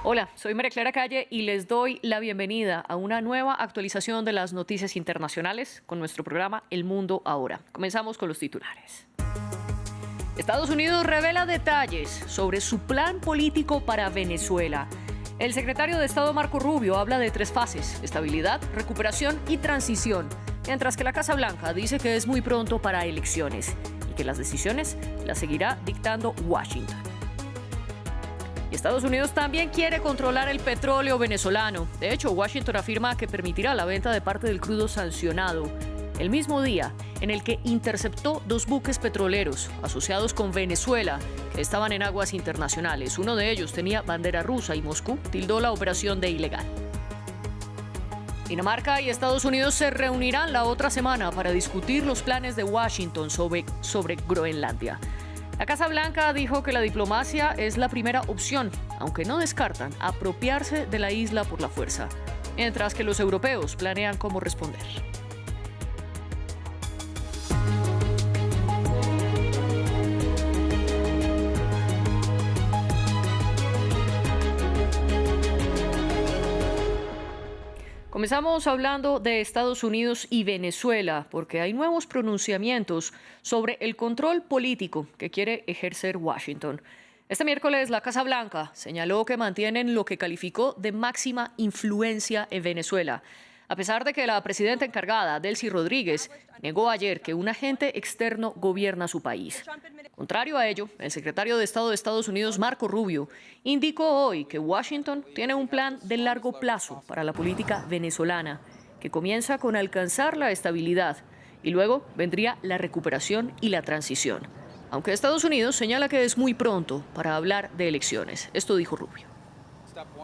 Hola, soy María Clara Calle y les doy la bienvenida a una nueva actualización de las noticias internacionales con nuestro programa El Mundo Ahora. Comenzamos con los titulares. Estados Unidos revela detalles sobre su plan político para Venezuela. El secretario de Estado Marco Rubio habla de 3 fases: estabilidad, recuperación y transición, mientras que la Casa Blanca dice que es muy pronto para elecciones y que las decisiones las seguirá dictando Washington. Estados Unidos también quiere controlar el petróleo venezolano. De hecho, Washington afirma que permitirá la venta de parte del crudo sancionado el mismo día en el que interceptó 2 buques petroleros asociados con Venezuela que estaban en aguas internacionales. Uno de ellos tenía bandera rusa y Moscú tildó la operación de ilegal. Dinamarca y Estados Unidos se reunirán la otra semana para discutir los planes de Washington sobre Groenlandia. La Casa Blanca dijo que la diplomacia es la primera opción, aunque no descartan apropiarse de la isla por la fuerza, mientras que los europeos planean cómo responder. Comenzamos hablando de Estados Unidos y Venezuela, porque hay nuevos pronunciamientos sobre el control político que quiere ejercer Washington. Este miércoles, la Casa Blanca señaló que mantienen lo que calificó de máxima influencia en Venezuela, a pesar de que la presidenta encargada, Delcy Rodríguez, negó ayer que un agente externo gobierna su país. Contrario a ello, el secretario de Estado de Estados Unidos, Marco Rubio, indicó hoy que Washington tiene un plan de largo plazo para la política venezolana, que comienza con alcanzar la estabilidad y luego vendría la recuperación y la transición. Aunque Estados Unidos señala que es muy pronto para hablar de elecciones. Esto dijo Rubio.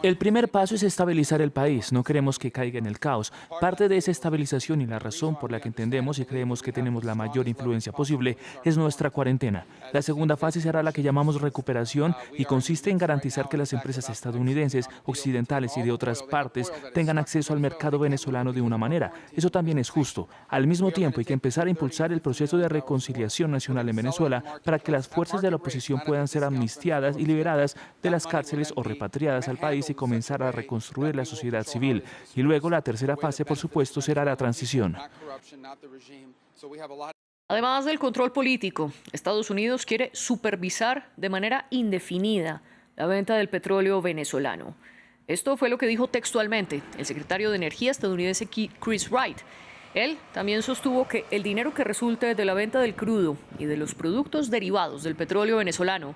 El primer paso es estabilizar el país. No queremos que caiga en el caos. Parte de esa estabilización y la razón por la que entendemos y creemos que tenemos la mayor influencia posible es nuestra cuarentena. La segunda fase será la que llamamos recuperación y consiste en garantizar que las empresas estadounidenses, occidentales y de otras partes tengan acceso al mercado venezolano de una manera. Eso también es justo. Al mismo tiempo hay que empezar a impulsar el proceso de reconciliación nacional en Venezuela para que las fuerzas de la oposición puedan ser amnistiadas y liberadas de las cárceles o repatriadas al país y comenzar a reconstruir la sociedad civil. Y luego la tercera fase, por supuesto, será la transición. Además del control político, Estados Unidos quiere supervisar de manera indefinida la venta del petróleo venezolano. Esto fue lo que dijo textualmente el secretario de Energía estadounidense Chris Wright. Él también sostuvo que el dinero que resulte de la venta del crudo y de los productos derivados del petróleo venezolano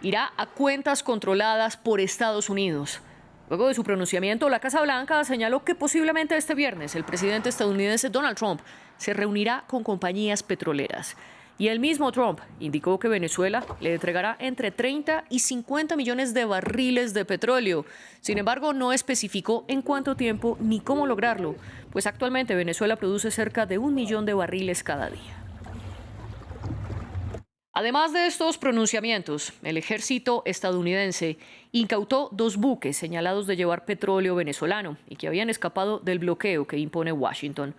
irá a cuentas controladas por Estados Unidos. Luego de su pronunciamiento, la Casa Blanca señaló que posiblemente este viernes el presidente estadounidense Donald Trump se reunirá con compañías petroleras. Y el mismo Trump indicó que Venezuela le entregará entre 30 y 50 millones de barriles de petróleo. Sin embargo, no especificó en cuánto tiempo ni cómo lograrlo, pues actualmente Venezuela produce cerca de 1 millón de barriles cada día. Además de estos pronunciamientos, el ejército estadounidense incautó 2 buques señalados de llevar petróleo venezolano y que habían escapado del bloqueo que impone Washington.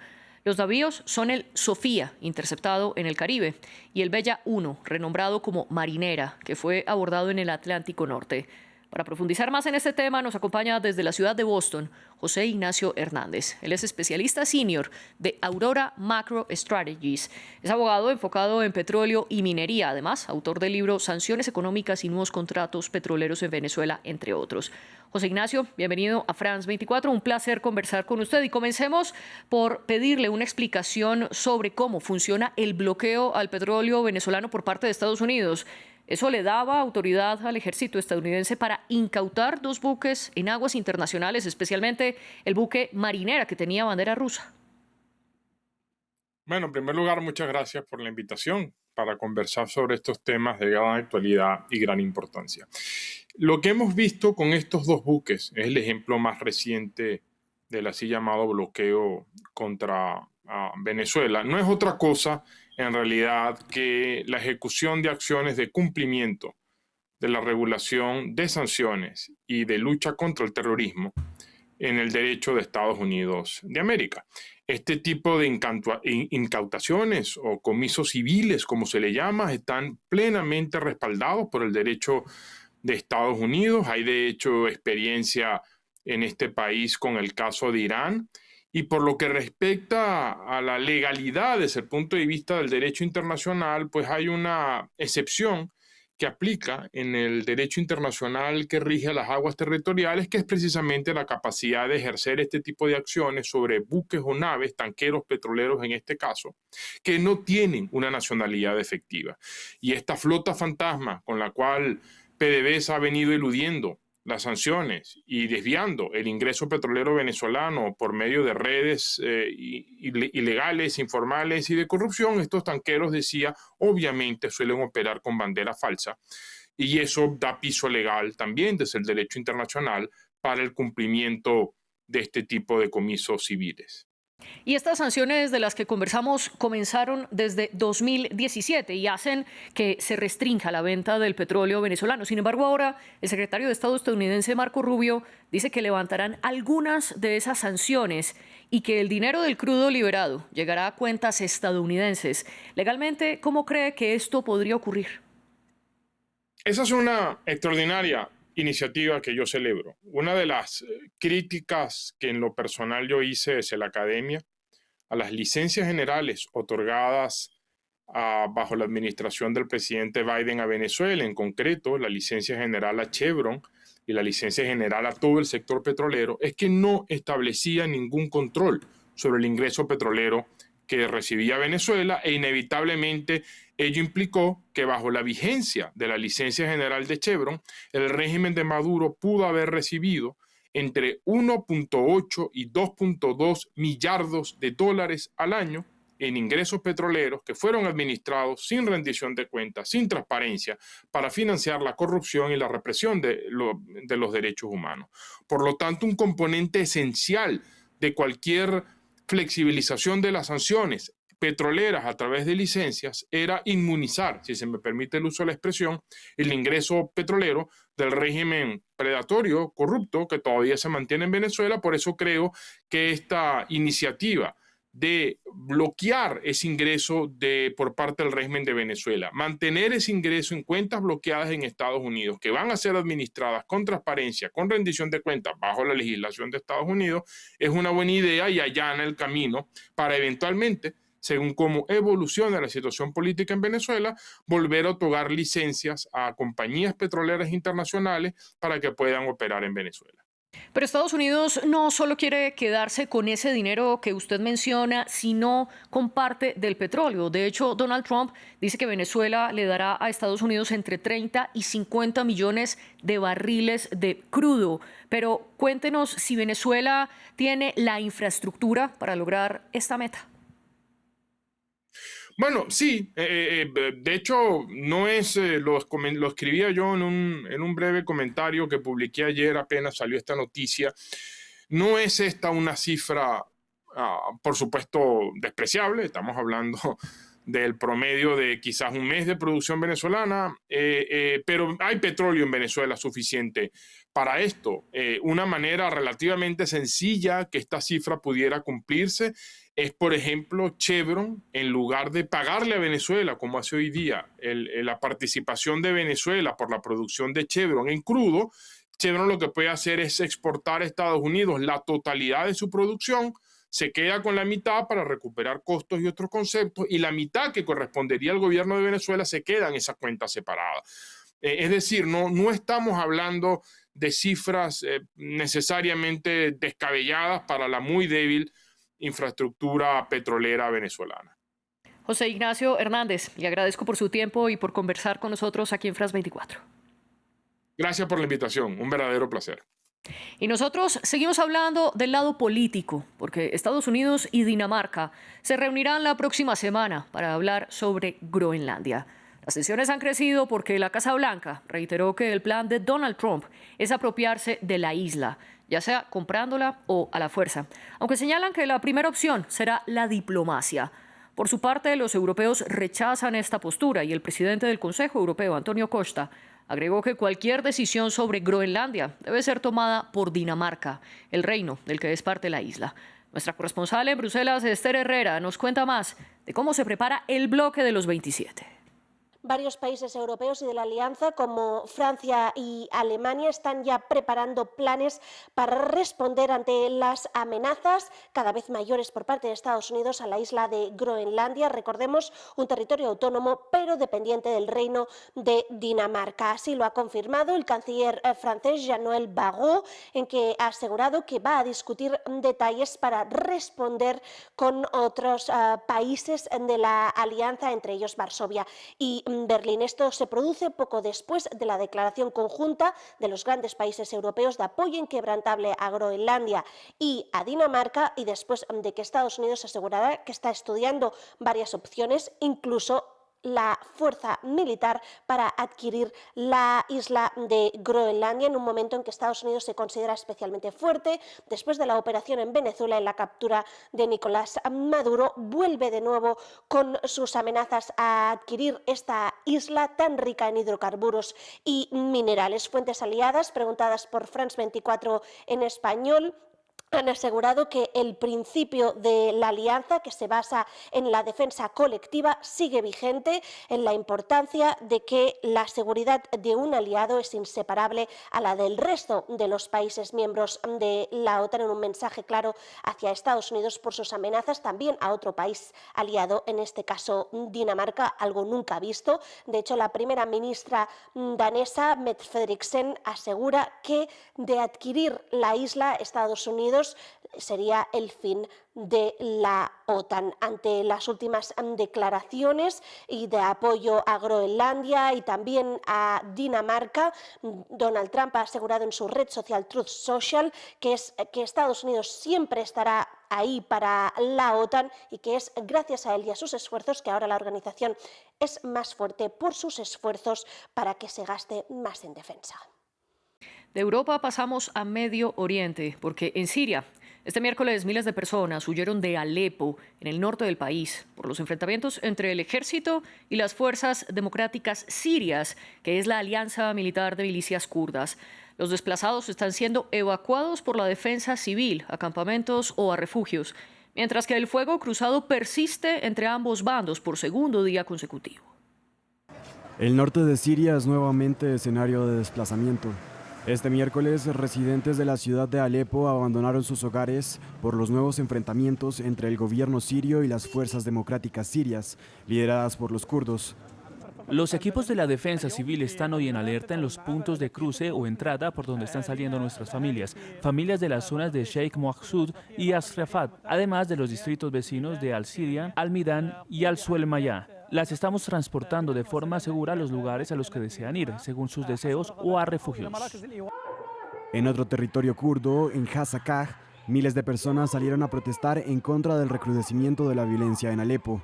Los navíos son el Sofía, interceptado en el Caribe, y el Bella 1, renombrado como Marinera, que fue abordado en el Atlántico Norte. Para profundizar más en este tema, nos acompaña desde la ciudad de Boston José Ignacio Hernández. Él es especialista senior de Aurora Macro Strategies. Es abogado enfocado en petróleo y minería, además, autor del libro Sanciones económicas y nuevos contratos petroleros en Venezuela, entre otros. José Ignacio, bienvenido a France 24. Un placer conversar con usted. Y comencemos por pedirle una explicación sobre cómo funciona el bloqueo al petróleo venezolano por parte de Estados Unidos. Eso le daba autoridad al ejército estadounidense para incautar 2 buques en aguas internacionales, especialmente el buque Marinera, que tenía bandera rusa. Bueno, en primer lugar, muchas gracias por la invitación para conversar sobre estos temas de gran actualidad y gran importancia. Lo que hemos visto con estos 2 buques es el ejemplo más reciente del así llamado bloqueo contra Venezuela. No es otra cosa en realidad que la ejecución de acciones de cumplimiento de la regulación de sanciones y de lucha contra el terrorismo en el derecho de Estados Unidos de América. Este tipo de incautaciones o comisos civiles, como se le llama, están plenamente respaldados por el derecho de Estados Unidos. Hay de hecho experiencia en este país con el caso de Irán. Y por lo que respecta a la legalidad desde el punto de vista del derecho internacional, pues hay una excepción que aplica en el derecho internacional que rige a las aguas territoriales, que es precisamente la capacidad de ejercer este tipo de acciones sobre buques o naves, tanqueros petroleros en este caso, que no tienen una nacionalidad efectiva. Y esta flota fantasma con la cual PDVSA ha venido eludiendo las sanciones y desviando el ingreso petrolero venezolano por medio de redes ilegales, informales y de corrupción, estos tanqueros, decía, obviamente suelen operar con bandera falsa y eso da piso legal también desde el derecho internacional para el cumplimiento de este tipo de comisos civiles. Y estas sanciones de las que conversamos comenzaron desde 2017 y hacen que se restrinja la venta del petróleo venezolano. Sin embargo, ahora el secretario de Estado estadounidense Marco Rubio dice que levantarán algunas de esas sanciones y que el dinero del crudo liberado llegará a cuentas estadounidenses. Legalmente, ¿cómo cree que esto podría ocurrir? Esa es una extraordinaria iniciativa que yo celebro. Una de las críticas que en lo personal yo hice desde la academia a las licencias generales otorgadas bajo la administración del presidente Biden a Venezuela, en concreto la licencia general a Chevron y la licencia general a todo el sector petrolero, es que no establecía ningún control sobre el ingreso petrolero que recibía Venezuela e inevitablemente ello implicó que bajo la vigencia de la licencia general de Chevron, el régimen de Maduro pudo haber recibido entre 1.8 y 2.2 millardos de dólares al año en ingresos petroleros que fueron administrados sin rendición de cuentas, sin transparencia, para financiar la corrupción y la represión de los derechos humanos. Por lo tanto, un componente esencial de cualquier flexibilización de las sanciones petroleras a través de licencias era inmunizar, si se me permite el uso de la expresión, el ingreso petrolero del régimen predatorio, corrupto, que todavía se mantiene en Venezuela. Por eso creo que esta iniciativa de bloquear ese ingreso por parte del régimen de Venezuela, mantener ese ingreso en cuentas bloqueadas en Estados Unidos, que van a ser administradas con transparencia, con rendición de cuentas bajo la legislación de Estados Unidos, es una buena idea y allana el camino para eventualmente, según cómo evoluciona la situación política en Venezuela, volver a otorgar licencias a compañías petroleras internacionales para que puedan operar en Venezuela. Pero Estados Unidos no solo quiere quedarse con ese dinero que usted menciona, sino con parte del petróleo. De hecho, Donald Trump dice que Venezuela le dará a Estados Unidos entre 30 y 50 millones de barriles de crudo. Pero cuéntenos si Venezuela tiene la infraestructura para lograr esta meta. Bueno, sí, de hecho no es, lo escribía yo en un breve comentario que publiqué ayer, apenas salió esta noticia. No es esta una cifra, por supuesto, despreciable. Estamos hablando del promedio de quizás un mes de producción venezolana, pero hay petróleo en Venezuela suficiente para esto. Una manera relativamente sencilla que esta cifra pudiera cumplirse es, por ejemplo, Chevron, en lugar de pagarle a Venezuela, como hace hoy día, la participación de Venezuela por la producción de Chevron en crudo, Chevron lo que puede hacer es exportar a Estados Unidos la totalidad de su producción, se queda con la mitad para recuperar costos y otros conceptos, y la mitad que correspondería al gobierno de Venezuela se queda en esa cuenta separada. Es decir, no estamos hablando de cifras necesariamente descabelladas para la muy débil infraestructura petrolera venezolana. José Ignacio Hernández, le agradezco por su tiempo y por conversar con nosotros aquí en France 24. Gracias por la invitación, un verdadero placer. Y nosotros seguimos hablando del lado político, porque Estados Unidos y Dinamarca se reunirán la próxima semana para hablar sobre Groenlandia. Las tensiones han crecido porque la Casa Blanca reiteró que el plan de Donald Trump es apropiarse de la isla, ya sea comprándola o a la fuerza, aunque señalan que la primera opción será la diplomacia. Por su parte, los europeos rechazan esta postura y el presidente del Consejo Europeo, Antonio Costa, agregó que cualquier decisión sobre Groenlandia debe ser tomada por Dinamarca, el reino del que es parte la isla. Nuestra corresponsal en Bruselas, Esther Herrera, nos cuenta más de cómo se prepara el bloque de los 27. Varios países europeos y de la Alianza, como Francia y Alemania, están ya preparando planes para responder ante las amenazas cada vez mayores por parte de Estados Unidos a la isla de Groenlandia. Recordemos, un territorio autónomo, pero dependiente del Reino de Dinamarca. Así lo ha confirmado el canciller francés Jean-Noël Barrot, en que ha asegurado que va a discutir detalles para responder con otros países de la Alianza, entre ellos Varsovia y Berlín. Esto se produce poco después de la declaración conjunta de los grandes países europeos de apoyo inquebrantable a Groenlandia y a Dinamarca, y después de que Estados Unidos asegurara que está estudiando varias opciones, incluso la fuerza militar para adquirir la isla de Groenlandia, en un momento en que Estados Unidos se considera especialmente fuerte. Después de la operación en Venezuela y la captura de Nicolás Maduro, vuelve de nuevo con sus amenazas a adquirir esta isla tan rica en hidrocarburos y minerales. Fuentes aliadas, preguntadas por France 24 en español, han asegurado que el principio de la alianza, que se basa en la defensa colectiva, sigue vigente, en la importancia de que la seguridad de un aliado es inseparable a la del resto de los países miembros de la OTAN, en un mensaje claro hacia Estados Unidos por sus amenazas también a otro país aliado, en este caso Dinamarca, algo nunca visto. De hecho, la primera ministra danesa, Mette Frederiksen, asegura que de adquirir la isla, Estados Unidos sería el fin de la OTAN. Ante las últimas declaraciones y de apoyo a Groenlandia y también a Dinamarca, Donald Trump ha asegurado en su red social Truth Social que Estados Unidos siempre estará ahí para la OTAN y que es gracias a él y a sus esfuerzos que ahora la organización es más fuerte por sus esfuerzos para que se gaste más en defensa. De Europa pasamos a Medio Oriente, porque en Siria, este miércoles miles de personas huyeron de Alepo, en el norte del país, por los enfrentamientos entre el ejército y las fuerzas democráticas sirias, que es la alianza militar de milicias kurdas. Los desplazados están siendo evacuados por la defensa civil a campamentos o a refugios, mientras que el fuego cruzado persiste entre ambos bandos por segundo día consecutivo. El norte de Siria es nuevamente escenario de desplazamiento. Este miércoles, residentes de la ciudad de Alepo abandonaron sus hogares por los nuevos enfrentamientos entre el gobierno sirio y las fuerzas democráticas sirias, lideradas por los kurdos. Los equipos de la defensa civil están hoy en alerta en los puntos de cruce o entrada por donde están saliendo nuestras familias de las zonas de Sheikh Mohassud y Ashrafat, además de los distritos vecinos de Al-Siria, Al-Midan y Al-Suelmayá. Las estamos transportando de forma segura a los lugares a los que desean ir, según sus deseos, o a refugios. En otro territorio kurdo, en Hasakah, miles de personas salieron a protestar en contra del recrudecimiento de la violencia en Alepo.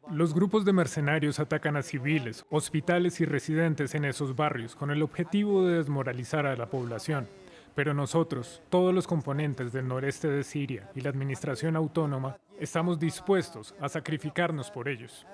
Los grupos de mercenarios atacan a civiles, hospitales y residentes en esos barrios con el objetivo de desmoralizar a la población. Pero nosotros, todos los componentes del noreste de Siria y la administración autónoma, estamos dispuestos a sacrificarnos por ellos.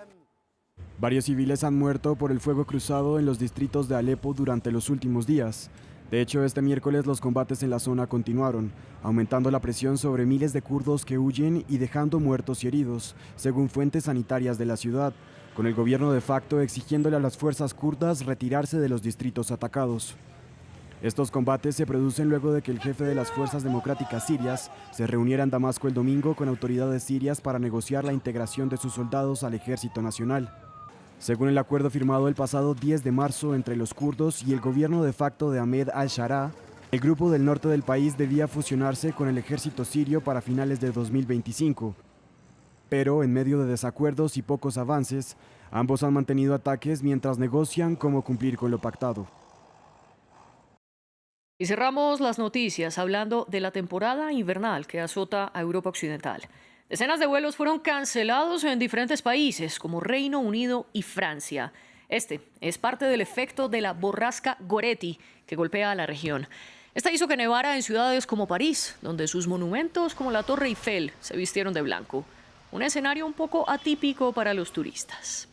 Varios civiles han muerto por el fuego cruzado en los distritos de Alepo durante los últimos días. De hecho, este miércoles los combates en la zona continuaron, aumentando la presión sobre miles de kurdos que huyen y dejando muertos y heridos, según fuentes sanitarias de la ciudad, con el gobierno de facto exigiéndole a las fuerzas kurdas retirarse de los distritos atacados. Estos combates se producen luego de que el jefe de las fuerzas democráticas sirias se reuniera en Damasco el domingo con autoridades sirias para negociar la integración de sus soldados al ejército nacional. Según el acuerdo firmado el pasado 10 de marzo entre los kurdos y el gobierno de facto de Ahmed al-Sharaa, el grupo del norte del país debía fusionarse con el ejército sirio para finales de 2025. Pero en medio de desacuerdos y pocos avances, ambos han mantenido ataques mientras negocian cómo cumplir con lo pactado. Y cerramos las noticias hablando de la temporada invernal que azota a Europa Occidental. Decenas de vuelos fueron cancelados en diferentes países como Reino Unido y Francia. Este es parte del efecto de la borrasca Goretti que golpea a la región. Esta hizo que nevara en ciudades como París, donde sus monumentos como la Torre Eiffel se vistieron de blanco. Un escenario un poco atípico para los turistas.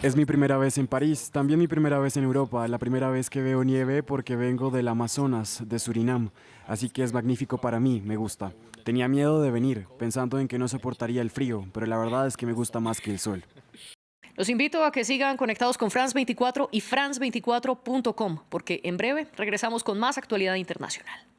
Es mi primera vez en París, también mi primera vez en Europa, la primera vez que veo nieve porque vengo del Amazonas, de Surinam, así que es magnífico para mí, me gusta. Tenía miedo de venir, pensando en que no soportaría el frío, pero la verdad es que me gusta más que el sol. Los invito a que sigan conectados con France 24 y France24.com, porque en breve regresamos con más actualidad internacional.